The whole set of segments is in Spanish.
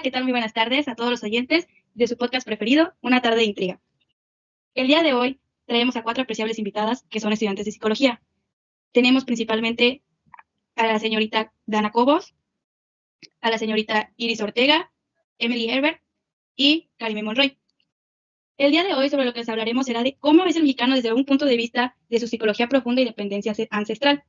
¿qué tal? Muy buenas tardes a todos los oyentes de su podcast preferido, Una tarde de intriga. El día de hoy traemos a 4 apreciables invitadas que son estudiantes de psicología. Tenemos principalmente a la señorita Dana Cobos, a la señorita Iris Ortega, Emily Herbert y Karime Monroy. El día de hoy sobre lo que les hablaremos será de cómo es el mexicano desde un punto de vista de su psicología profunda y dependencia ancestral.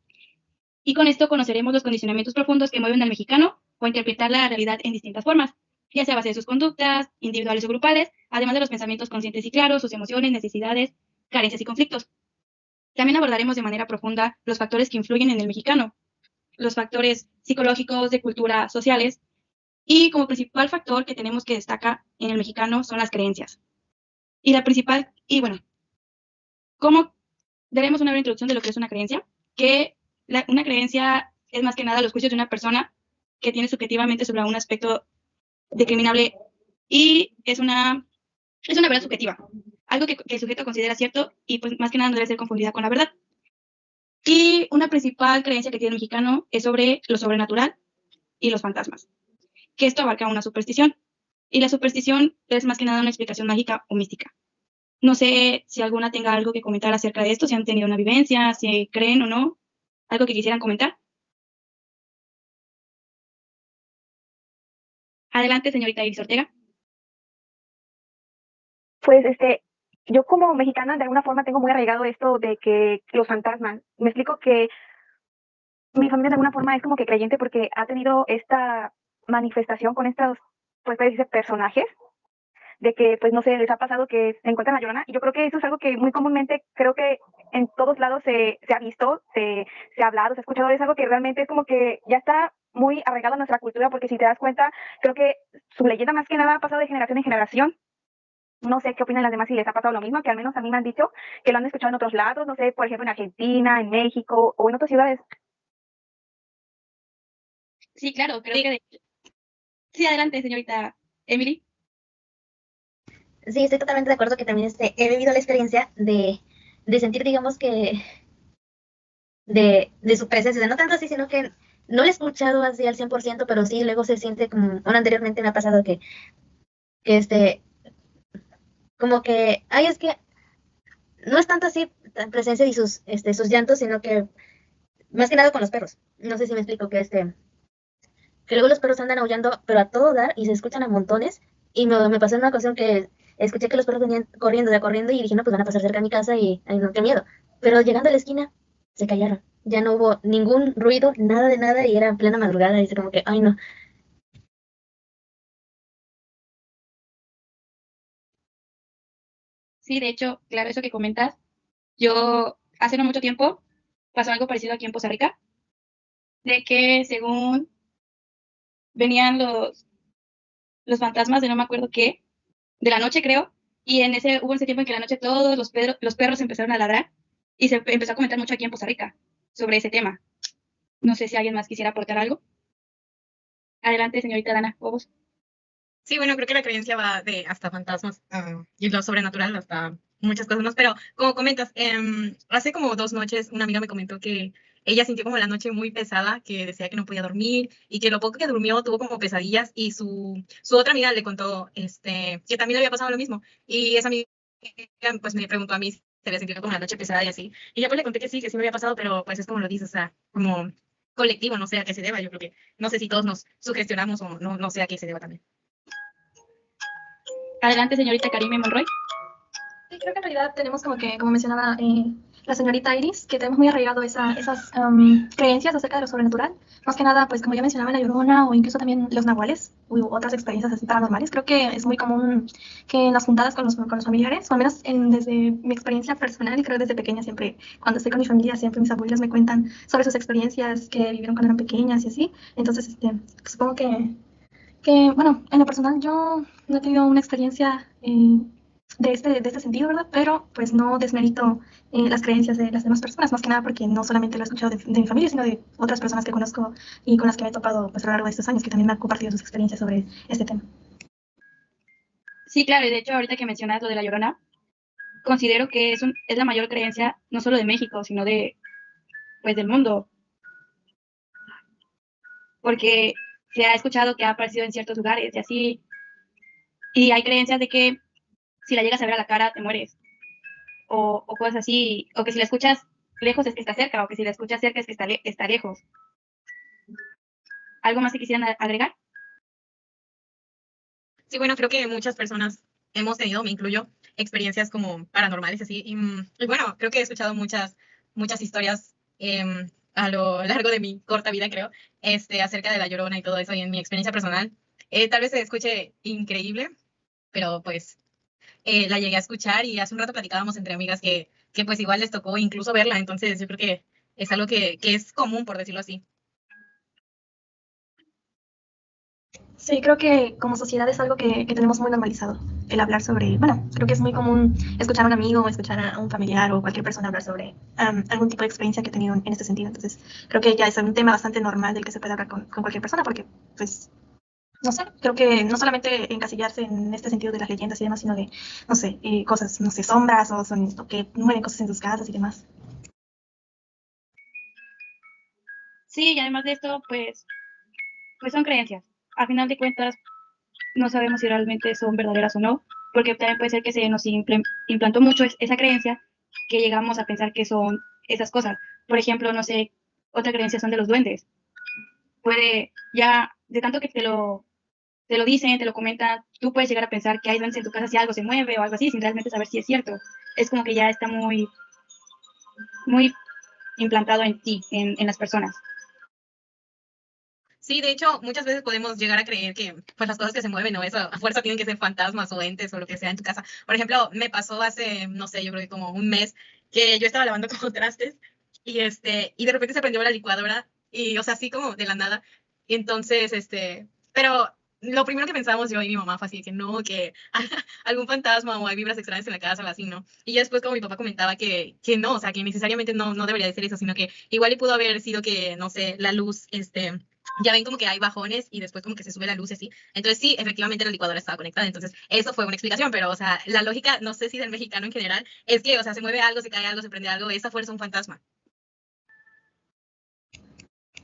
Y con esto conoceremos los condicionamientos profundos que mueven al mexicano o interpretar la realidad en distintas formas, ya sea a base de sus conductas, individuales o grupales, además de los pensamientos conscientes y claros, sus emociones, necesidades, carencias y conflictos. También abordaremos de manera profunda los factores que influyen en el mexicano, los factores psicológicos, de cultura, sociales, y como principal factor que tenemos que destacar en el mexicano son las creencias. ¿Cómo daremos una breve introducción de lo que es una creencia? Una creencia es más que nada los juicios de una persona que tiene subjetivamente sobre un aspecto determinable y es una verdad subjetiva, algo que el sujeto considera cierto y pues más que nada no debe ser confundida con la verdad. Y una principal creencia que tiene el mexicano es sobre lo sobrenatural y los fantasmas, que esto abarca una superstición. Y la superstición es más que nada una explicación mágica o mística. No sé si alguna tenga algo que comentar acerca de esto, si han tenido una vivencia, si creen o no, algo que quisieran comentar. Adelante, señorita Iris Ortega. Pues yo como mexicana de alguna forma tengo muy arraigado esto de que los fantasmas, me explico que mi familia de alguna forma es como que creyente porque ha tenido esta manifestación con estos, pues puede decirse personajes, de que pues no sé, les ha pasado que se encuentran la Llorona, y yo creo que eso es algo que muy comúnmente creo que en todos lados se ha visto, se ha hablado, se ha escuchado, es algo que realmente es como que ya está muy arraigado en nuestra cultura, porque si te das cuenta, creo que su leyenda más que nada ha pasado de generación en generación. No sé qué opinan las demás, si les ha pasado lo mismo, que al menos a mí me han dicho que lo han escuchado en otros lados, no sé, por ejemplo en Argentina, en México o en otras ciudades. Sí, claro, creo que... Sí, adelante, señorita Emily. Sí, estoy totalmente de acuerdo que también he vivido la experiencia de sentir, digamos que, de su presencia. O sea, no tanto así, sino que no lo he escuchado así al 100%, pero sí, luego se siente como, bueno, anteriormente me ha pasado que como que, ay, es que no es tanto así la presencia y sus llantos, sino que más que nada con los perros. No sé si me explico que luego los perros andan aullando, pero a todo dar y se escuchan a montones. Y me pasó en una ocasión que escuché que los perros venían corriendo, de corriendo, y dije, no, pues van a pasar cerca de mi casa y, ay, no, qué miedo. Pero llegando a la esquina, se callaron. Ya no hubo ningún ruido, nada de nada, y era en plena madrugada, y es como que, ay, no. Sí, de hecho, claro, eso que comentas, yo hace no mucho tiempo pasó algo parecido aquí en Costa Rica, de que según venían los fantasmas de no me acuerdo qué, de la noche creo, y hubo ese tiempo en que la noche todos los perros empezaron a ladrar y se empezó a comentar mucho aquí en Costa Rica sobre ese tema. No sé si alguien más quisiera aportar algo. Adelante, señorita Dana Cobos. Sí, bueno, creo que la creencia va de hasta fantasmas y lo sobrenatural hasta muchas cosas más, pero como comentas, hace como 2 noches una amiga me comentó que ella sintió como la noche muy pesada, que decía que no podía dormir y que lo poco que durmió tuvo como pesadillas, y su otra amiga le contó que también le había pasado lo mismo, y esa amiga pues me preguntó a mí si se había sentido como la noche pesada y así, y ya pues le conté que sí me había pasado, pero pues es como lo dices, o sea, como colectivo, no sé a qué se deba. Yo creo que no sé si todos nos sugestionamos o no sé a qué se deba también. Adelante, señorita Karime Monroy. Sí, creo que en realidad tenemos como que, como mencionaba la señorita Iris, que tenemos muy arraigado esas creencias acerca de lo sobrenatural. Más que nada, pues como ya mencionaba, la Llorona o incluso también los nahuales u otras experiencias así paranormales. Creo que es muy común que en las juntadas con los familiares, o al menos desde mi experiencia personal, y creo desde pequeña siempre, cuando estoy con mi familia, siempre mis abuelas me cuentan sobre sus experiencias que vivieron cuando eran pequeñas y así. Entonces, supongo bueno, en lo personal yo no he tenido una experiencia de este sentido, ¿verdad? Pero pues no desmerito las creencias de las demás personas, más que nada porque no solamente lo he escuchado de mi familia, sino de otras personas que conozco y con las que me he topado pues, a lo largo de estos años, que también me han compartido sus experiencias sobre este tema. Sí, claro, y de hecho ahorita que mencionas lo de la Llorona, considero que es la mayor creencia no solo de México, sino del mundo. Porque se ha escuchado que ha aparecido en ciertos lugares y así. Y hay creencias de que si la llegas a ver a la cara te mueres. O cosas así. O que si la escuchas lejos es que está cerca. O que si la escuchas cerca es que está lejos. ¿Algo más que quisieran agregar? Sí, bueno, creo que muchas personas hemos tenido, me incluyo, experiencias como paranormales así. Y bueno, creo que he escuchado muchas historias a lo largo de mi corta vida, creo, acerca de La Llorona y todo eso. Y en mi experiencia personal, tal vez se escuche increíble, pero pues la llegué a escuchar y hace un rato platicábamos entre amigas que pues igual les tocó incluso verla. Entonces yo creo que es algo que es común, por decirlo así. Sí, creo que como sociedad es algo que tenemos muy normalizado, el hablar sobre, bueno, creo que es muy común escuchar a un amigo, escuchar a un familiar o cualquier persona hablar sobre algún tipo de experiencia que ha tenido en este sentido. Entonces, creo que ya es un tema bastante normal del que se puede hablar con cualquier persona porque, pues, no sé, creo que no solamente encasillarse en este sentido de las leyendas y demás, sino de, no sé, cosas, no sé, sombras o que mueven cosas en sus casas y demás. Sí, y además de esto, pues son creencias. A final de cuentas, no sabemos si realmente son verdaderas o no, porque también puede ser que se nos implantó mucho esa creencia que llegamos a pensar que son esas cosas. Por ejemplo, no sé, otra creencia son de los duendes. Puede, ya, de tanto que te lo dicen, te lo comentan, tú puedes llegar a pensar que hay duendes en tu casa si algo se mueve o algo así, sin realmente saber si es cierto. Es como que ya está muy implantado en ti, en las personas. Sí, de hecho, muchas veces podemos llegar a creer que pues las cosas que se mueven o eso a fuerza tienen que ser fantasmas o entes o lo que sea en tu casa. Por ejemplo, me pasó hace, no sé, yo creo que como un mes que yo estaba lavando como trastes y de repente se prendió la licuadora y, o sea, así como de la nada. Y entonces, pero lo primero que pensamos yo y mi mamá fue así, que no, que algún fantasma o hay vibras extrañas en la casa o así, ¿no? Y ya después como mi papá comentaba que no, o sea, que necesariamente no debería de ser eso, sino que igual y pudo haber sido que, no sé, la luz, ya ven como que hay bajones y después como que se sube la luz así. Entonces sí, efectivamente la licuadora estaba conectada. Entonces eso fue una explicación, pero o sea, la lógica, no sé si del mexicano en general, es que, o sea, se mueve algo, se cae algo, se prende algo, esa fuerza es un fantasma.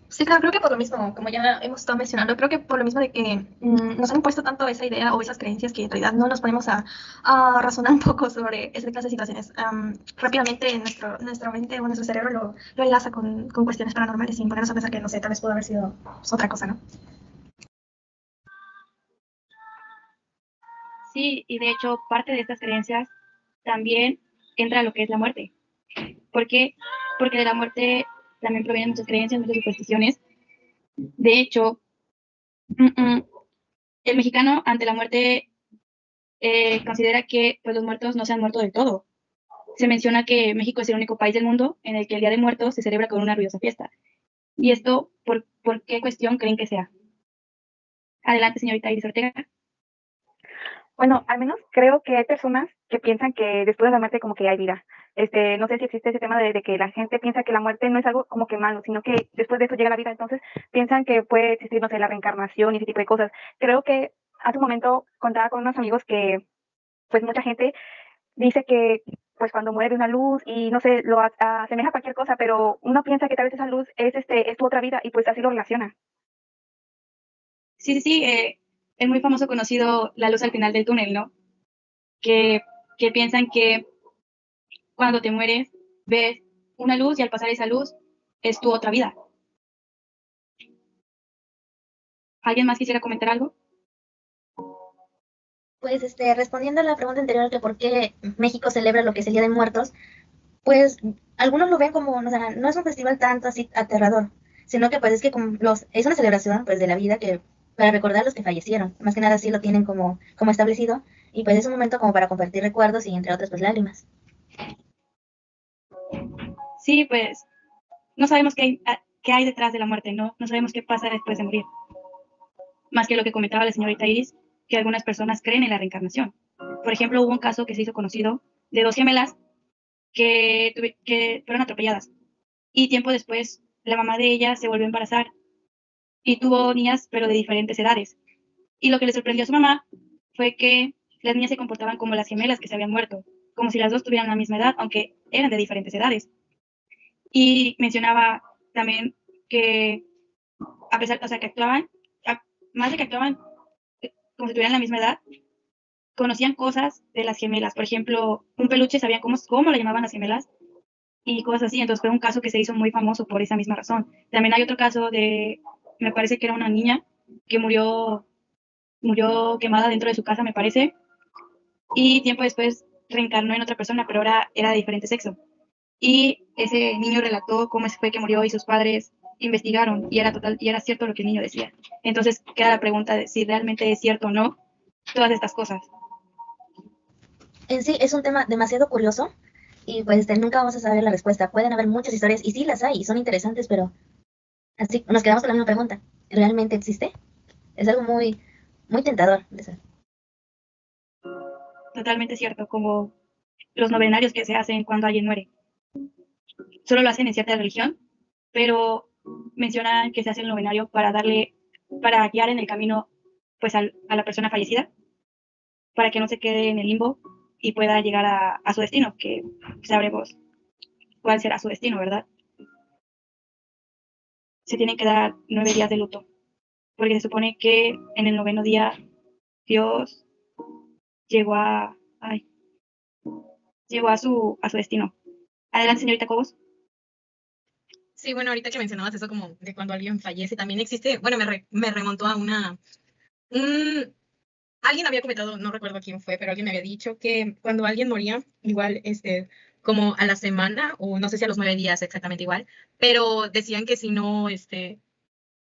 Sí, claro, creo que por lo mismo, como ya hemos estado mencionando, creo que por lo mismo de que nos han impuesto tanto esa idea o esas creencias que en realidad no nos ponemos a razonar un poco sobre esa clase de situaciones. Rápidamente nuestra mente o nuestro cerebro lo enlaza con cuestiones paranormales sin ponernos a pensar que, no sé, tal vez pudo haber sido pues, otra cosa, ¿no? Sí, y de hecho, parte de estas creencias también entra lo que es la muerte. ¿Por qué? Porque de la muerte también provienen muchas creencias, muchas supersticiones. De hecho, el mexicano ante la muerte considera que pues, los muertos no se han muerto del todo. Se menciona que México es el único país del mundo en el que el Día de Muertos se celebra con una ruidosa fiesta. ¿Y esto por qué cuestión creen que sea? Adelante, señorita Iris Ortega. Bueno, al menos creo que hay personas que piensan que después de la muerte como que hay vida. No sé si existe ese tema de que la gente piensa que la muerte no es algo como que malo, sino que después de eso llega la vida, entonces piensan que puede existir, no sé, la reencarnación y ese tipo de cosas. Creo que hace un momento contaba con unos amigos que, pues mucha gente dice que, pues cuando muere una luz y no sé, lo asemeja a cualquier cosa, pero uno piensa que tal vez esa luz es tu otra vida y pues así lo relaciona. Sí, sí, sí, es muy famoso conocido la luz al final del túnel, ¿no? Que, que piensan que cuando te mueres ves una luz y al pasar esa luz es tu otra vida. ¿Alguien más quisiera comentar algo? Pues respondiendo a la pregunta anterior que por qué México celebra lo que es el Día de Muertos, pues algunos lo ven como, o sea, no es un festival tanto así aterrador, sino que pues es que como es una celebración pues de la vida que para recordar a los que fallecieron, más que nada así lo tienen como establecido y pues es un momento como para compartir recuerdos y entre otras pues lágrimas. Sí, pues no sabemos qué hay detrás de la muerte, ¿no? No sabemos qué pasa después de morir. Más que lo que comentaba la señorita Iris, que algunas personas creen en la reencarnación. Por ejemplo, hubo un caso que se hizo conocido de dos gemelas que fueron atropelladas. Y tiempo después, la mamá de ella se volvió a embarazar y tuvo niñas, pero de diferentes edades. Y lo que le sorprendió a su mamá fue que las niñas se comportaban como las gemelas que se habían muerto, como si las dos tuvieran la misma edad, aunque eran de diferentes edades. Y mencionaba también que a pesar, o sea, que actuaban más de que actuaban como si tuvieran la misma edad, conocían cosas de las gemelas. Por ejemplo, un peluche sabían cómo le llamaban las gemelas y cosas así. Entonces fue un caso que se hizo muy famoso por esa misma razón. También hay otro caso me parece que era una niña que murió quemada dentro de su casa, me parece, y tiempo después reencarnó en otra persona, pero ahora era de diferente sexo. Y ese niño relató cómo fue que murió y sus padres investigaron y era cierto lo que el niño decía. Entonces queda la pregunta de si realmente es cierto o no todas estas cosas. En sí es un tema demasiado curioso y pues nunca vamos a saber la respuesta. Pueden haber muchas historias y sí las hay y son interesantes, pero así nos quedamos con la misma pregunta. ¿Realmente existe? Es algo muy, muy tentador de saber. Totalmente cierto, como los novenarios que se hacen cuando alguien muere. Solo lo hacen en cierta religión, pero mencionan que se hace el novenario para guiar en el camino pues a la persona fallecida, para que no se quede en el limbo y pueda llegar a su destino, que sabremos cuál será su destino, ¿verdad? Se tienen que dar 9 días de luto, porque se supone que en el 9º día Dios llegó llegó a su destino. Adelante, señorita Cobos. Sí, bueno, ahorita que mencionabas eso como de cuando alguien fallece, también existe, bueno, me remontó a alguien había comentado, no recuerdo quién fue, pero alguien me había dicho que cuando alguien moría, igual, como a la semana, o no sé si a los 9 días exactamente igual, pero decían que si no,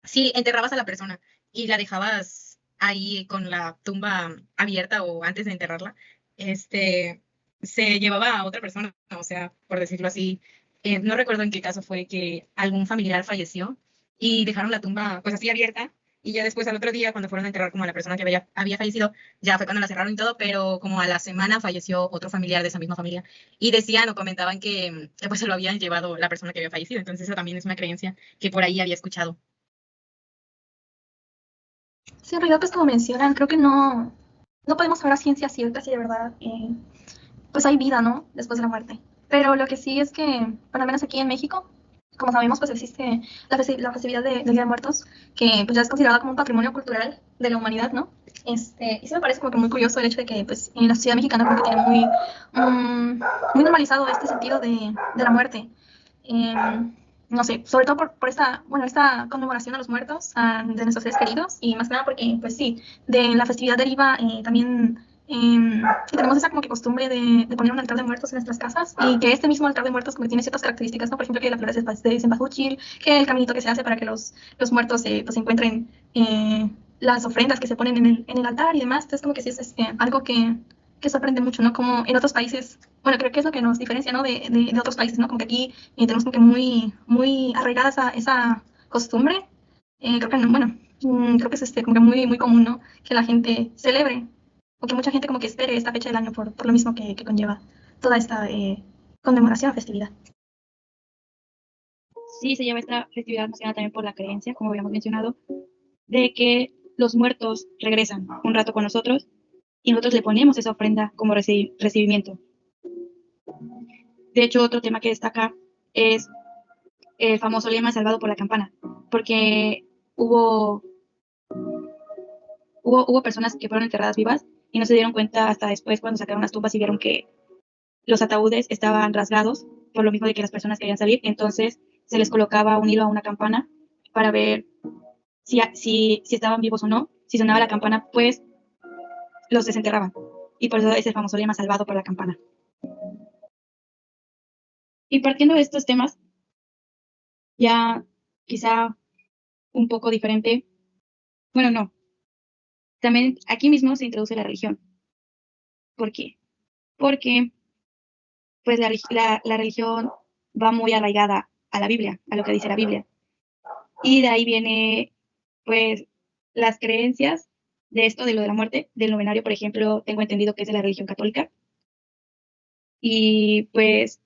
si enterrabas a la persona y la dejabas ahí con la tumba abierta o antes de enterrarla, se llevaba a otra persona, o sea, por decirlo así. No recuerdo en qué caso fue que algún familiar falleció y dejaron la tumba pues así abierta y ya después al otro día cuando fueron a enterrar como a la persona que había fallecido, ya fue cuando la cerraron y todo, pero como a la semana falleció otro familiar de esa misma familia y decían o comentaban que pues se lo habían llevado la persona que había fallecido. Entonces eso también es una creencia que por ahí había escuchado. Sí, en realidad, pues como mencionan, creo que no podemos saber a ciencia cierta si de verdad pues hay vida, ¿no? Después de la muerte. Pero lo que sí es que, bueno, al menos aquí en México, como sabemos, pues existe la festividad del Día de Muertos, que pues ya es considerada como un patrimonio cultural de la humanidad, ¿no? Y sí me parece como que muy curioso el hecho de que pues en la sociedad mexicana como que tiene muy normalizado este sentido de la muerte. No sé, sobre todo por esta conmemoración a los muertos, de nuestros seres queridos, y más que nada porque, pues sí, de la festividad deriva también que tenemos esa como que costumbre de poner un altar de muertos en nuestras casas y que este mismo altar de muertos como que tiene ciertas características, ¿no? Por ejemplo, que la flor de cempasúchil, que el caminito que se hace para que los muertos pues encuentren las ofrendas que se ponen en el altar y demás. Entonces como que sí es algo que sorprende mucho, ¿no? Como en otros países, bueno, creo que es lo que nos diferencia, ¿no? De otros países, ¿no? Como que aquí tenemos como que muy arraigada esa costumbre. Creo que, no, bueno, creo que es como que muy común, ¿no? Que la gente celebre o que mucha gente como que espere esta fecha del año por lo mismo que conlleva toda esta conmemoración o festividad. Sí, se lleva esta festividad más que nada también por la creencia, como habíamos mencionado, de que los muertos regresan un rato con nosotros y nosotros le ponemos esa ofrenda como recibimiento. De hecho, otro tema que destaca es el famoso lema salvado por la campana, porque hubo personas que fueron enterradas vivas y no se dieron cuenta hasta después cuando sacaron las tumbas y vieron que los ataúdes estaban rasgados por lo mismo de que las personas querían salir. Entonces se les colocaba un hilo a una campana para ver si estaban vivos o no. Si sonaba la campana, pues los desenterraban. Y por eso es el famoso lema salvado por la campana. Y partiendo de estos temas, ya quizá un poco diferente, bueno, no, también aquí mismo se introduce la religión. ¿Por qué? Porque pues la religión va muy arraigada a la Biblia, a lo que dice la Biblia. Y de ahí viene, pues, las creencias de esto, de lo de la muerte, del novenario, por ejemplo, tengo entendido que es de la religión católica. Y pues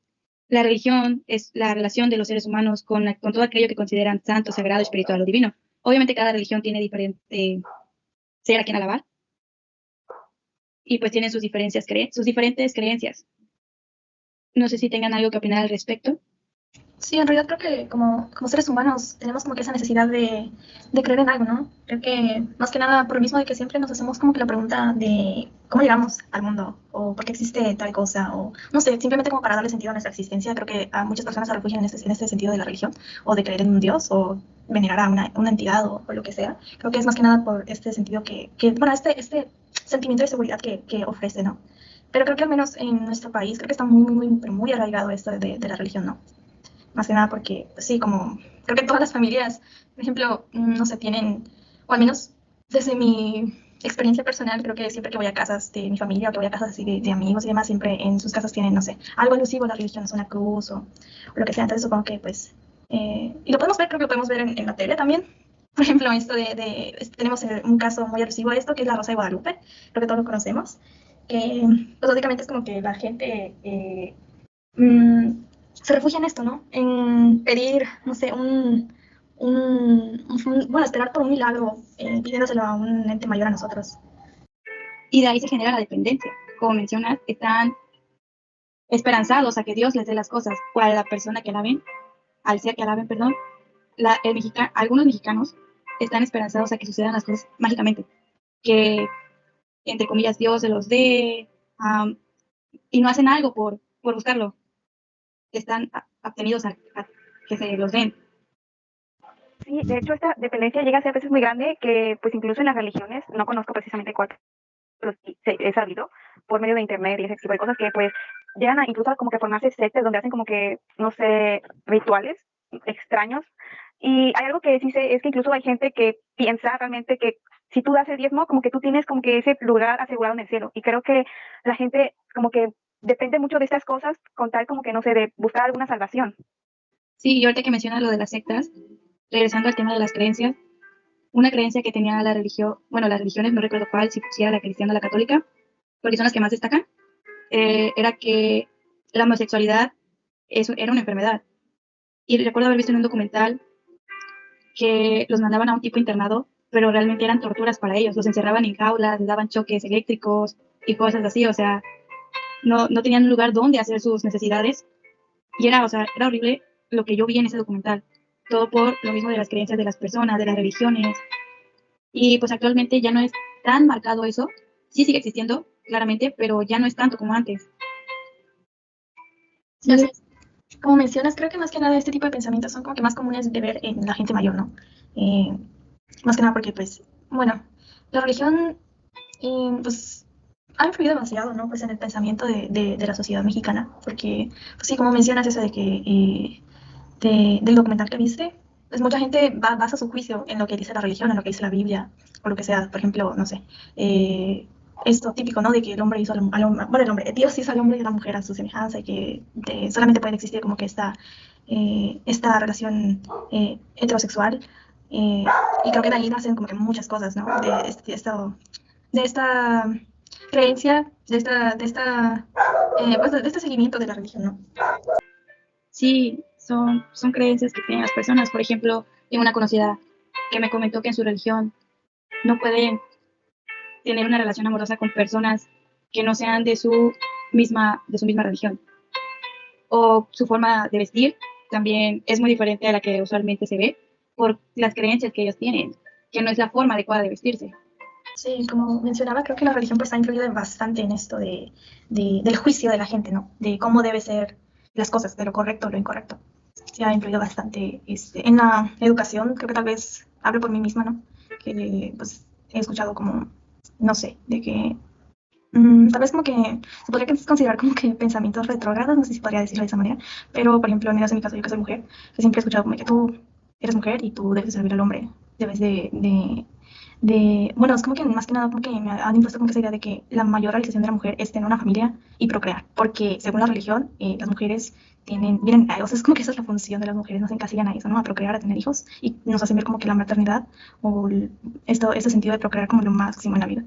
la religión es la relación de los seres humanos con todo aquello que consideran santo, sagrado, espiritual o divino. Obviamente cada religión tiene diferente ser a quien alabar y pues tienen sus diferentes creencias. No sé si tengan algo que opinar al respecto. Sí, en realidad creo que como seres humanos tenemos como que esa necesidad de creer en algo, ¿no? Creo que más que nada por lo mismo de que siempre nos hacemos como que la pregunta de cómo llegamos al mundo o por qué existe tal cosa o no sé, simplemente como para darle sentido a nuestra existencia. Creo que a muchas personas se refugian en este sentido de la religión o de creer en un Dios o venerar a una entidad o lo que sea. Creo que es más que nada por este sentido bueno, este sentimiento de seguridad que ofrece, ¿no? Pero creo que al menos en nuestro país creo que está pero muy arraigado esto de la religión, ¿no? Más que nada porque, pues sí, como creo que todas las familias, por ejemplo, no sé, tienen, o al menos desde mi experiencia personal, creo que siempre que voy a casas de mi familia o que voy a casas así de amigos y demás, siempre en sus casas tienen, no sé, algo alusivo a la religión, es una cruz o lo que sea. Entonces supongo que, pues, y lo podemos ver, creo que lo podemos ver en la tele también. Por ejemplo, esto tenemos un caso muy alusivo a esto, que es la Rosa de Guadalupe, creo que todos lo conocemos, que pues básicamente es como que la gente mm, se refugia en esto, ¿no? En pedir, no sé, bueno, esperar por un milagro, pidiéndoselo a un ente mayor a nosotros. Y de ahí se genera la dependencia. Como mencionas, están esperanzados a que Dios les dé las cosas, o a la persona que alaben, al ser que alaben, perdón. Algunos mexicanos están esperanzados a que sucedan las cosas mágicamente, que, entre comillas, Dios se los dé, y no hacen algo por buscarlo. Están abstenidos a que se los den. Sí, de hecho esta dependencia llega a ser a veces muy grande que pues incluso en las religiones, no conozco precisamente cuál, pero sí he sabido por medio de internet y ese tipo de cosas que pues llegan a incluso como que formarse sectas donde hacen como que, no sé, rituales extraños. Y hay algo que sí sé, es que incluso hay gente que piensa realmente que si tú das el diezmo, como que tú tienes como que ese lugar asegurado en el cielo. Y creo que la gente como que depende mucho de estas cosas con tal como que, no sé, de buscar alguna salvación. Sí, y ahorita que mencionas lo de las sectas, regresando al tema de las creencias, una creencia que tenía la religión, bueno, las religiones, no recuerdo cuál, si era la cristiana o la católica, porque son las que más destacan, era que la homosexualidad era una enfermedad. Y recuerdo haber visto en un documental que los mandaban a un tipo internado, pero realmente eran torturas para ellos. Los encerraban en jaulas, les daban choques eléctricos y cosas así. O sea, no tenían un lugar donde hacer sus necesidades. Y era, o sea, era horrible lo que yo vi en ese documental. Todo por lo mismo de las creencias de las personas, de las religiones. Y pues actualmente ya no es tan marcado eso. Sí sigue existiendo, claramente, pero ya no es tanto como antes. Sí, así es. Como mencionas, creo que más que nada este tipo de pensamientos son como que más comunes de ver en la gente mayor, ¿no? Más que nada porque, pues, bueno, la religión, pues, ha influido demasiado, ¿no? Pues en el pensamiento de la sociedad mexicana, porque, pues sí, como mencionas eso de que, del documental que viste, pues mucha gente basa su juicio en lo que dice la religión, en lo que dice la Biblia, o lo que sea. Por ejemplo, no sé, esto típico, ¿no? De que el hombre hizo al hombre, bueno, el hombre, Dios hizo al hombre y a la mujer a su semejanza y que solamente puede existir como que esta relación heterosexual. Y creo que de ahí nacen como que muchas cosas, ¿no? De esta creencia, pues de este seguimiento de la religión, ¿no? Sí, son creencias que tienen las personas. Por ejemplo, tengo una conocida que me comentó que en su religión no pueden tener una relación amorosa con personas que no sean de su misma religión. O su forma de vestir también es muy diferente a la que usualmente se ve por las creencias que ellos tienen, que no es la forma adecuada de vestirse. Sí, como mencionaba, creo que la religión pues ha influido bastante en esto del juicio de la gente, ¿no? De cómo debe ser las cosas, de lo correcto o lo incorrecto. Sí, ha influido bastante en la educación. Creo que tal vez hablo por mí misma, ¿no? Que pues he escuchado como, no sé, de que tal vez como que se podría considerar como que pensamientos retrógrados, no sé si podría decirlo de esa manera, pero por ejemplo, al menos en mi caso, yo que soy mujer, que siempre he escuchado como que tú eres mujer y tú debes servir al hombre, debes bueno, es como que más que nada como que me han impuesto como que esa idea de que la mayor realización de la mujer es tener una familia y procrear, porque según la religión, las mujeres o sea, es como que esa es la función de las mujeres, nos encasillan a eso, ¿no? A procrear, a tener hijos, y nos hacen ver como que la maternidad o este sentido de procrear como lo máximo en la vida.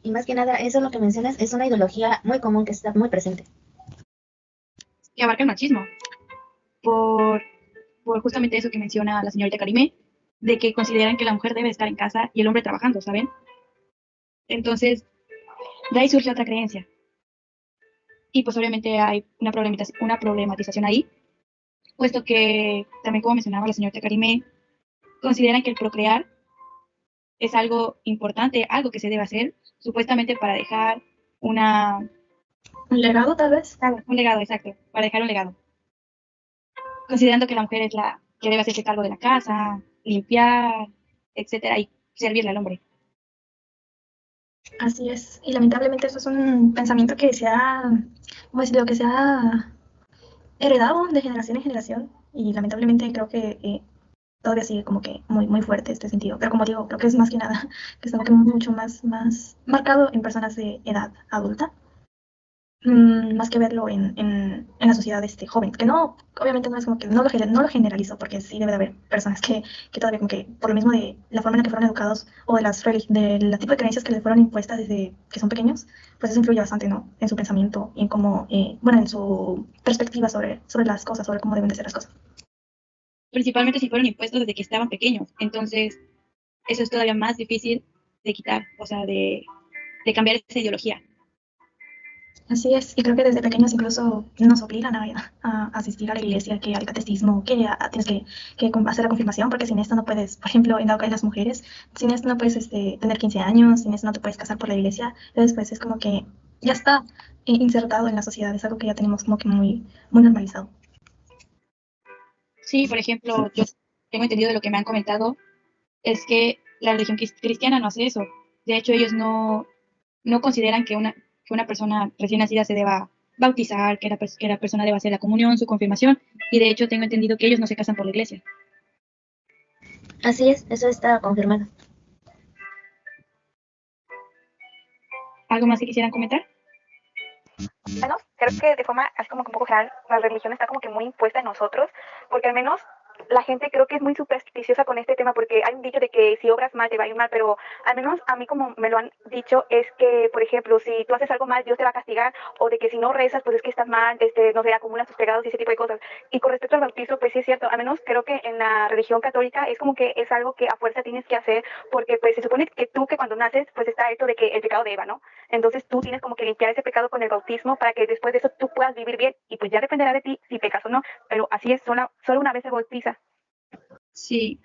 Y más que nada, eso lo que mencionas es una ideología muy común que está muy presente. Que abarca el machismo, por, por justamente eso que menciona la señorita Karime, de que consideran que la mujer debe estar en casa y el hombre trabajando, ¿saben? Entonces, de ahí surge otra creencia, Y pues obviamente hay una problematización ahí, puesto que también como mencionaba la señorita Karime, consideran que el procrear es algo importante, algo que se debe hacer, supuestamente para dejar Un legado, tal vez. un legado, exacto, para dejar un legado. Considerando que la mujer es la que debe hacerse cargo de la casa, limpiar, etcétera, y servirle al hombre. Así es. Y lamentablemente eso es un pensamiento que se ha, ¿cómo decirlo? Que se ha heredado de generación en generación. Y lamentablemente creo que todavía sigue como que muy, muy fuerte este sentido. Pero como digo, creo que es más que nada, que es algo que mucho más marcado en personas de edad adulta. Más que verlo en la sociedad joven, que no, obviamente no es como que no lo generalizo, porque sí debe de haber personas que todavía como que por lo mismo de la forma en la que fueron educados o de del tipo de creencias que les fueron impuestas desde que son pequeños, pues eso influye bastante, ¿no? En su pensamiento y en cómo, bueno, en su perspectiva sobre las cosas, sobre cómo deben de ser las cosas. Principalmente si fueron impuestos desde que estaban pequeños. Entonces, eso es todavía más difícil de quitar, o sea, de cambiar esa ideología. Así es, y creo que desde pequeños incluso nos obligan a asistir a la iglesia, que al catecismo, que tienes que hacer la confirmación, porque sin esto no puedes, por ejemplo, en las mujeres, sin esto no puedes tener 15 años, sin esto no te puedes casar por la iglesia. Entonces, pues es como que ya está insertado en la sociedad, es algo que ya tenemos como que muy, muy normalizado. Sí, por ejemplo, yo tengo entendido de lo que me han comentado, es que la religión cristiana no hace eso. De hecho, ellos no consideran que una persona recién nacida se deba bautizar, que la persona deba hacer la comunión, su confirmación, y de hecho tengo entendido que ellos no se casan por la iglesia. Así es, eso está confirmado. ¿Algo más que quisieran comentar? Bueno, creo que de forma así como que un poco general, la religión está como que muy impuesta en nosotros, porque al menos la gente creo que es muy supersticiosa con este tema, porque hay un dicho de que si obras mal te va a ir mal, pero al menos a mí como me lo han dicho es que, por ejemplo, si tú haces algo mal, Dios te va a castigar, o de que si no rezas, pues es que estás mal, no sé, acumulas tus pecados y ese tipo de cosas. Y con respecto al bautizo, pues sí es cierto, al menos creo que en la religión católica es como que es algo que a fuerza tienes que hacer, porque pues se supone que tú que cuando naces, pues está esto de que el pecado de Eva, ¿no? Entonces tú tienes como que limpiar ese pecado con el bautismo para que después de eso tú puedas vivir bien, y pues ya dependerá de ti si pecas o no, pero así es, solo una vez se bautiza. Sí,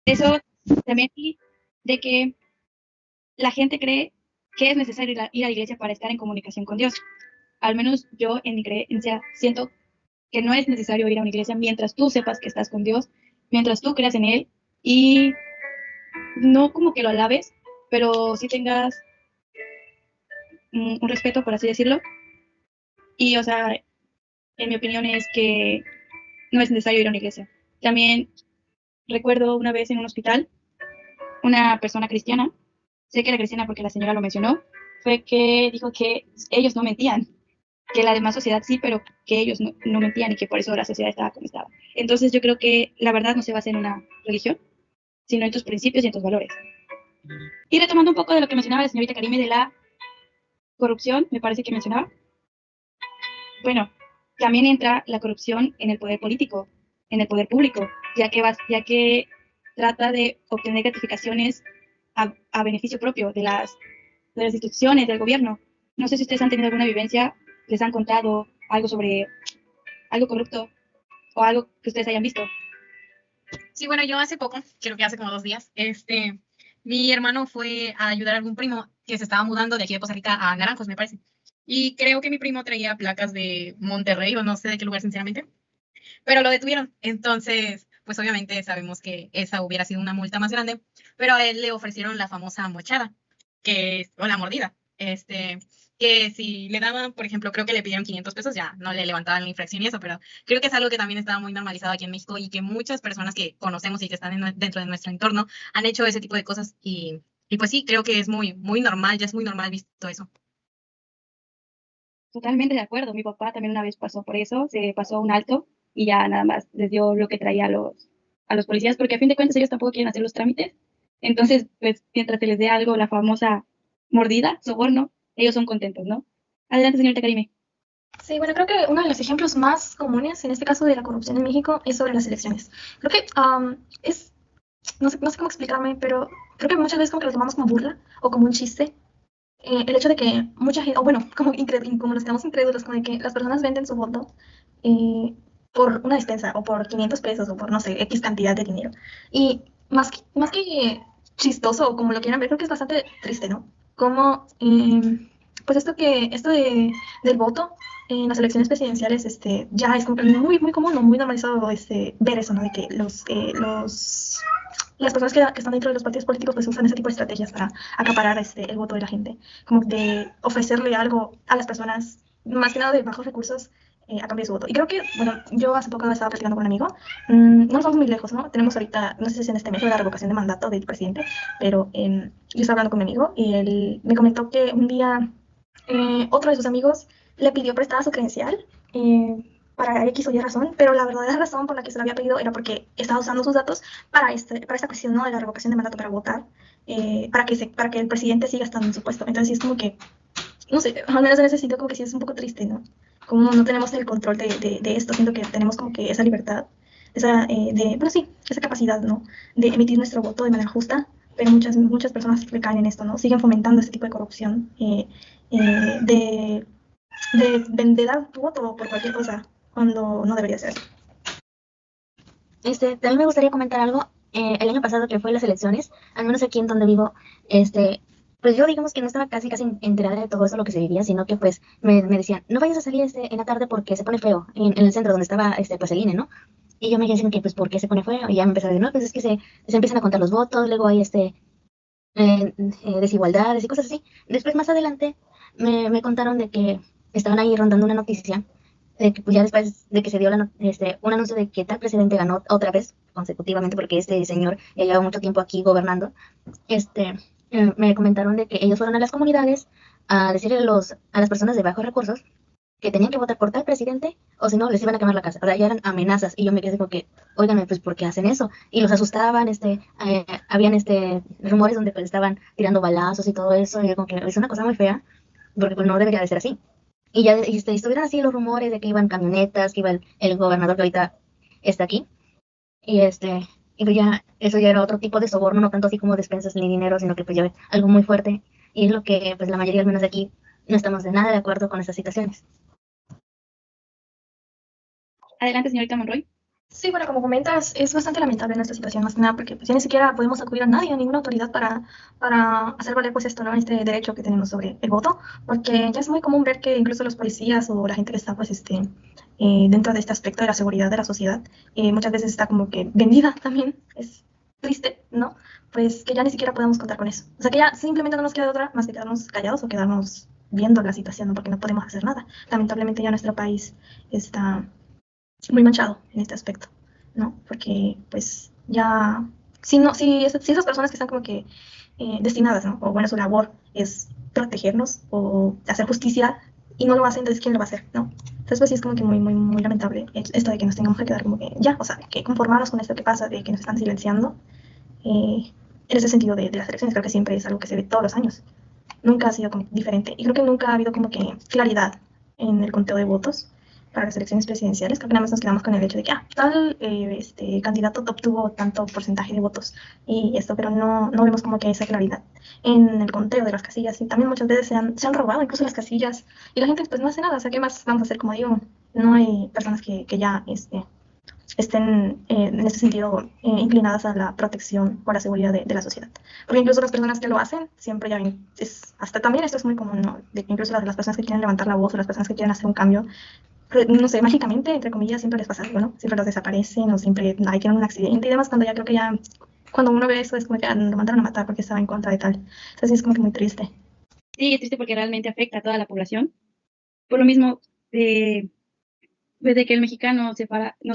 eso también, y de que la gente cree que es necesario ir a la iglesia para estar en comunicación con Dios. Al menos yo en mi creencia siento que no es necesario ir a una iglesia mientras tú sepas que estás con Dios, mientras tú creas en Él y no como que lo alabes, pero sí tengas un respeto, por así decirlo. Y, o sea, en mi opinión es que no es necesario ir a una iglesia. También recuerdo una vez en un hospital, una persona cristiana, sé que era cristiana porque la señora lo mencionó, fue que dijo que ellos no mentían, que la demás sociedad sí, pero que ellos no mentían y que por eso la sociedad estaba como estaba. Entonces yo creo que la verdad no se basa en una religión, sino en tus principios y en tus valores. Y retomando un poco de lo que mencionaba la señorita Karime de la corrupción, me parece que mencionaba, bueno, también entra la corrupción en el poder político, en el poder público, ya que trata de obtener gratificaciones a beneficio propio de las instituciones, del gobierno. No sé si ustedes han tenido alguna vivencia, les han contado algo sobre algo corrupto o algo que ustedes hayan visto. Sí, bueno, yo hace poco, creo que hace como 2 días, mi hermano fue a ayudar a algún primo que se estaba mudando de aquí de Costa Rica a Naranjos, me parece. Y creo que mi primo traía placas de Monterrey o no sé de qué lugar, sinceramente, pero lo detuvieron. Entonces, pues obviamente sabemos que esa hubiera sido una multa más grande, pero a él le ofrecieron la famosa mochada, o la mordida, que si le daban, por ejemplo, creo que le pidieron 500 pesos, ya no le levantaban la infracción y eso, pero creo que es algo que también estaba muy normalizado aquí en México y que muchas personas que conocemos y que están dentro de nuestro entorno han hecho ese tipo de cosas y pues sí, creo que es muy, muy normal, ya es muy normal visto eso. Totalmente de acuerdo. Mi papá también una vez pasó por eso, se pasó un alto y ya nada más les dio lo que traía a los policías, porque a fin de cuentas ellos tampoco quieren hacer los trámites. Entonces, pues mientras se les dé algo, la famosa mordida, soborno, ellos son contentos, ¿no? Adelante, señorita Karime. Sí, bueno, creo que uno de los ejemplos más comunes en este caso de la corrupción en México es sobre las elecciones. Creo que no sé cómo explicarme, pero creo que muchas veces como que lo tomamos como burla o como un chiste. el hecho de que mucha gente, o bueno, como nos quedamos incrédulos, como de que las personas venden su voto por una despensa, o por 500 pesos, o por, no sé, X cantidad de dinero. Y más que chistoso, o como lo quieran ver, creo que es bastante triste, ¿no? Como, pues del voto en las elecciones presidenciales, ya es como que muy común, o muy normalizado, ver eso, ¿no? De que las personas que están dentro de los partidos políticos pues usan ese tipo de estrategias para acaparar el voto de la gente, como de ofrecerle algo a las personas, más que nada de bajos recursos, a cambio de su voto. Y creo que, bueno, yo hace poco estaba platicando con un amigo, no nos vamos muy lejos, ¿no? Tenemos ahorita, no sé si es en este mes, la revocación de mandato del presidente, pero yo estaba hablando con mi amigo y él me comentó que un día otro de sus amigos le pidió prestada su credencial para X o Y razón, pero la verdadera razón por la que se lo había pedido era porque estaba usando sus datos para esta cuestión, ¿no?, de la revocación de mandato para votar, para que el presidente siga estando en su puesto. Entonces sí es como que, no sé, al menos en ese sentido como que sí es un poco triste, ¿no? Como no tenemos el control de esto, siento que tenemos como que esa libertad, bueno, sí, esa capacidad, ¿no?, de emitir nuestro voto de manera justa, pero muchas personas recaen en esto, ¿no? Siguen fomentando este tipo de corrupción, de, de dar tu voto por cualquier cosa, cuando no debería ser. También me gustaría comentar algo. El año pasado que fue las elecciones, al menos aquí en donde vivo, pues yo digamos que no estaba casi enterada de todo eso lo que se vivía, sino que pues me decían, no vayas a salir en la tarde porque se pone feo, en el centro donde estaba pues el INE, ¿no? Y yo me quedé diciendo que pues ¿por qué se pone feo? Y ya me empezaron a decir, no, pues es que se empiezan a contar los votos, luego hay desigualdades y cosas así. Después más adelante me contaron de que estaban ahí rondando una noticia de que pues ya después de que se dio un anuncio de que tal presidente ganó otra vez consecutivamente porque este señor ya lleva mucho tiempo aquí gobernando, me comentaron de que ellos fueron a las comunidades a decirle a las personas de bajos recursos que tenían que votar por tal presidente o si no les iban a quemar la casa. O sea, ya eran amenazas y yo me quedé como que, óigame, pues ¿por qué hacen eso? Y los asustaban, habían rumores donde pues estaban tirando balazos y todo eso y yo como que es una cosa muy fea porque pues no debería de ser así. Y ya estuvieron así los rumores de que iban camionetas, que iba el gobernador que ahorita está aquí. Y y pues ya, eso ya era otro tipo de soborno, no tanto así como despensas ni dinero, sino que pues ya algo muy fuerte. Y es lo que pues la mayoría, al menos de aquí, no estamos de nada de acuerdo con esas situaciones. Adelante, señorita Monroy. Sí, bueno, como comentas, es bastante lamentable nuestra situación, más que nada, porque pues ya ni siquiera podemos acudir a nadie, a ninguna autoridad para hacer valer pues esto, ¿no?, este derecho que tenemos sobre el voto, porque ya es muy común ver que incluso los policías o la gente que está pues dentro de este aspecto de la seguridad de la sociedad, muchas veces está como que vendida también, es triste, ¿no? Pues que ya ni siquiera podemos contar con eso. O sea que ya simplemente no nos queda otra más que quedarnos callados o quedarnos viendo la situación, ¿no?, porque no podemos hacer nada. Lamentablemente ya nuestro país está muy manchado en este aspecto, ¿no? Porque pues ya, si esas personas que están como que destinadas, ¿no?, o bueno, su labor es protegernos o hacer justicia y no lo hacen, entonces ¿quién lo va a hacer, no? Entonces pues sí es como que muy lamentable esto de que nos tengamos que quedar como que ya, o sea, que conformarnos con esto que pasa, de que nos están silenciando, en ese sentido de las elecciones. Creo que siempre es algo que se ve todos los años, nunca ha sido como diferente y creo que nunca ha habido como que claridad en el conteo de votos para las elecciones presidenciales. Creo que nada más nos quedamos con el hecho de que tal candidato obtuvo tanto porcentaje de votos y esto, pero no vemos como que esa claridad en el conteo de las casillas. Y también muchas veces se han robado incluso las casillas y la gente pues no hace nada. O sea, ¿qué más vamos a hacer? Como digo, no hay personas que ya estén en ese sentido inclinadas a la protección o la seguridad de la sociedad. Porque incluso las personas que lo hacen, siempre ya ven, hasta también esto es muy común, ¿no?, de que incluso las personas que quieren levantar la voz o las personas que quieren hacer un cambio, no sé, mágicamente, entre comillas, siempre les pasa algo, ¿no? Siempre los desaparecen o siempre hay tienen un accidente y demás, cuando ya creo que ya, cuando uno ve eso es como que lo mandaron a matar porque estaba en contra de tal. Entonces sí es como que muy triste. Sí, es triste porque realmente afecta a toda la población. Por lo mismo, desde que el mexicano separa la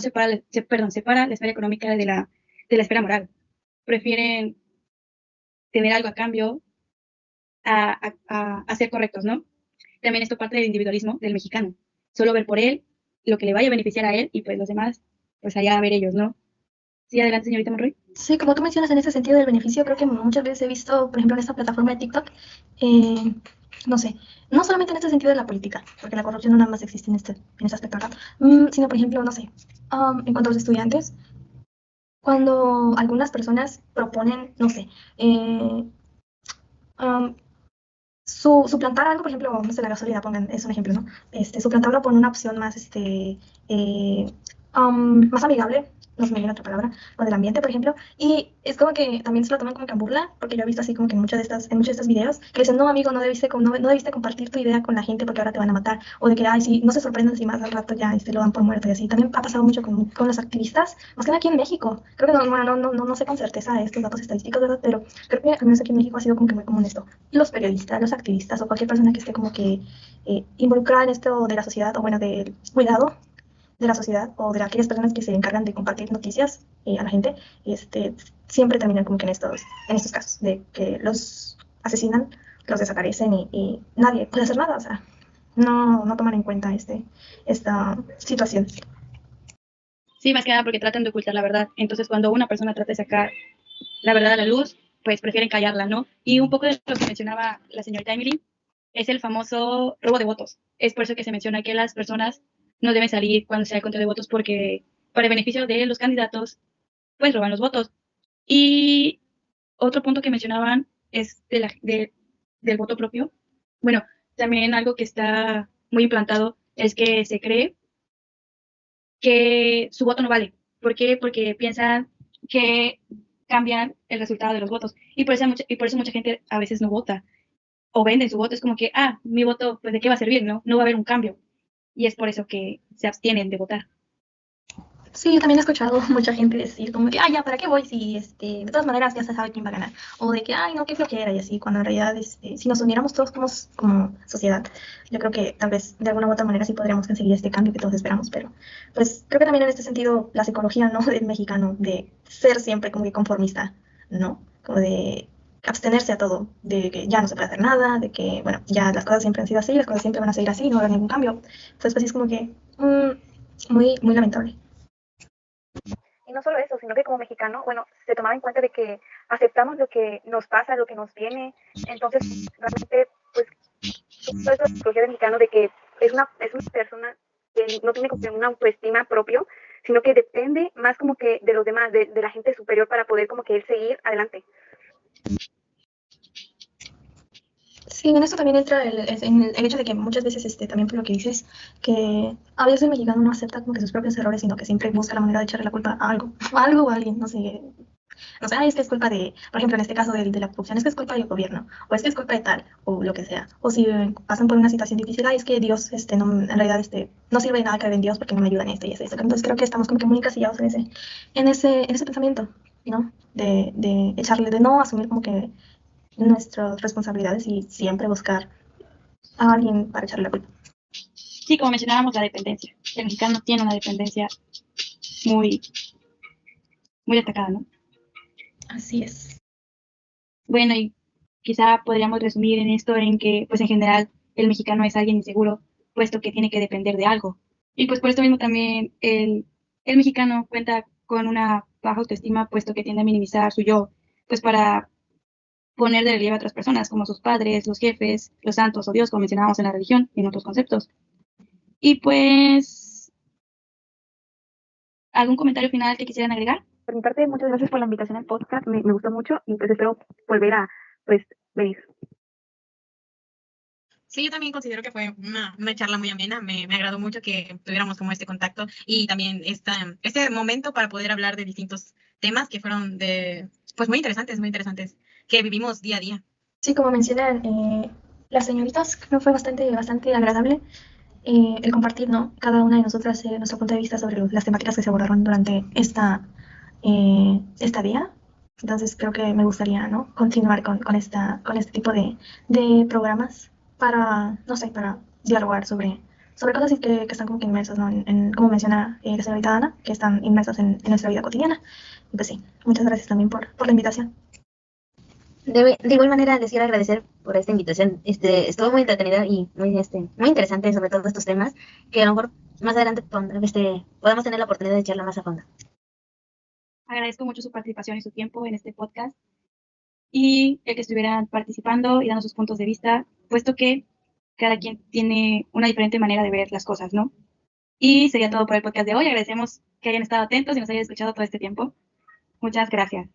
esfera económica de la esfera moral. Prefieren tener algo a cambio a ser correctos, ¿no? También esto parte del individualismo del mexicano. Solo ver por él lo que le vaya a beneficiar a él y pues los demás, pues allá a ver ellos, ¿no? Sí, adelante, señorita Monroy. Sí, como tú mencionas en ese sentido del beneficio, creo que muchas veces he visto, por ejemplo, en esta plataforma de TikTok, no sé, no solamente en este sentido de la política, porque la corrupción no nada más existe en este aspecto, ¿verdad? Sino, por ejemplo, no sé, en cuanto a los estudiantes, cuando algunas personas proponen, no sé, um, suplantar algo, por ejemplo, no sé, la gasolina, pongan, es un ejemplo, ¿no? Suplantarlo por una opción más, más amigable, no se me viene otra palabra, o del ambiente, por ejemplo, y es como que también se lo toman como que en burla, porque yo he visto así como que en muchos de estos videos, que dicen, no, amigo, no debiste compartir tu idea con la gente porque ahora te van a matar, o de que, ay, sí, no se sorprendan si más al rato ya lo dan por muerto y así. También ha pasado mucho con los activistas, más que nada aquí en México. Creo que no sé con certeza estos datos estadísticos, ¿verdad? Pero creo que al menos aquí en México ha sido como que muy común esto. Los periodistas, los activistas o cualquier persona que esté como que involucrada en esto de la sociedad o bueno, del cuidado de la sociedad o de aquellas personas que se encargan de compartir noticias a la gente, siempre terminan como que en estos casos de que los asesinan, los desaparecen y nadie puede hacer nada, o sea, no toman en cuenta esta situación. Sí, más que nada porque tratan de ocultar la verdad. Entonces, cuando una persona trata de sacar la verdad a la luz, pues prefieren callarla, ¿no? Y un poco de lo que mencionaba la señorita Emily es el famoso robo de votos. Es por eso que se menciona que las personas no deben salir cuando sea el conteo de votos porque para el beneficio de los candidatos, pues roban los votos. Y otro punto que mencionaban es del voto propio. Bueno, también algo que está muy implantado es que se cree que su voto no vale. ¿Por qué? Porque piensan que cambian el resultado de los votos. Y por eso mucha gente a veces no vota o venden su voto. Es como que, mi voto, pues ¿de qué va a servir? No va a haber un cambio. Y es por eso que se abstienen de votar. Sí, yo también he escuchado mucha gente decir como que, ay, ya, ¿para qué voy si de todas maneras ya se sabe quién va a ganar? O de que, ay, no, qué flojera y así, cuando en realidad si nos uniéramos todos como sociedad, yo creo que tal vez de alguna u otra manera sí podríamos conseguir este cambio que todos esperamos, pero pues creo que también en este sentido la psicología, ¿no? Del mexicano, de ser siempre como que conformista, ¿no? Como de abstenerse a todo, de que ya no se puede hacer nada, de que, bueno, ya las cosas siempre han sido así, las cosas siempre van a seguir así, no va a haber ningún cambio. Entonces, pues sí es como que muy lamentable. Y no solo eso, sino que como mexicano, bueno, se tomaba en cuenta de que aceptamos lo que nos pasa, lo que nos viene. Entonces, realmente, pues, todo eso es la psicología del mexicano de que es una persona que no tiene como que una autoestima propio, sino que depende más como que de los demás, de la gente superior para poder como que él seguir adelante. Sí, en esto también entra el hecho de que muchas veces, también por lo que dices, que a veces el mexicano no acepta como que sus propios errores, sino que siempre busca la manera de echarle la culpa a algo, o a alguien, no sé, ay, es que es culpa por ejemplo, en este caso de la corrupción, es que es culpa del gobierno, o es que es culpa de tal, o lo que sea, o si pasan por una situación difícil, ay, es que Dios, no, en realidad, no sirve de nada creer en Dios porque no me ayuda en esto y esto. Entonces creo que estamos como que muy encasillados en ese pensamiento, ¿no? De echarle, de no asumir como que nuestras responsabilidades y siempre buscar a alguien para echarle la culpa. Sí, como mencionábamos, la dependencia. El mexicano tiene una dependencia muy, muy destacada, ¿no? Así es. Bueno, y quizá podríamos resumir en esto en que, pues en general, el mexicano es alguien inseguro, puesto que tiene que depender de algo. Y pues por esto mismo también el mexicano cuenta con una baja autoestima, puesto que tiende a minimizar su yo, pues para poner de relieve a otras personas, como sus padres, los jefes, los santos o Dios, como mencionábamos en la religión y en otros conceptos. Y pues, ¿algún comentario final que quisieran agregar? Por mi parte, muchas gracias por la invitación al podcast, me gustó mucho y pues espero volver a pues venir. Sí, yo también considero que fue una charla muy amena. Me agradó mucho que tuviéramos como este contacto y también este momento para poder hablar de distintos temas que fueron pues muy interesantes, que vivimos día a día. Sí, como mencionan las señoritas, creo que fue bastante agradable el compartir, ¿no? Cada una de nosotras nuestro punto de vista sobre las temáticas que se abordaron durante esta día. Entonces creo que me gustaría, ¿no? Continuar con este tipo de programas para, no sé, para dialogar sobre cosas que están como que inmersas, ¿no? Como menciona la señorita Ana, que están inmersas en nuestra vida cotidiana. Y pues sí, muchas gracias también por la invitación. De igual manera, les quiero agradecer por esta invitación. Estuvo muy entretenida y muy interesante sobre todos estos temas, que a lo mejor más adelante podamos tener la oportunidad de echarla más a fondo. Agradezco mucho su participación y su tiempo en este podcast y el que estuvieran participando y dando sus puntos de vista, puesto que cada quien tiene una diferente manera de ver las cosas, ¿no? Y sería todo por el podcast de hoy. Agradecemos que hayan estado atentos y nos hayan escuchado todo este tiempo. Muchas gracias.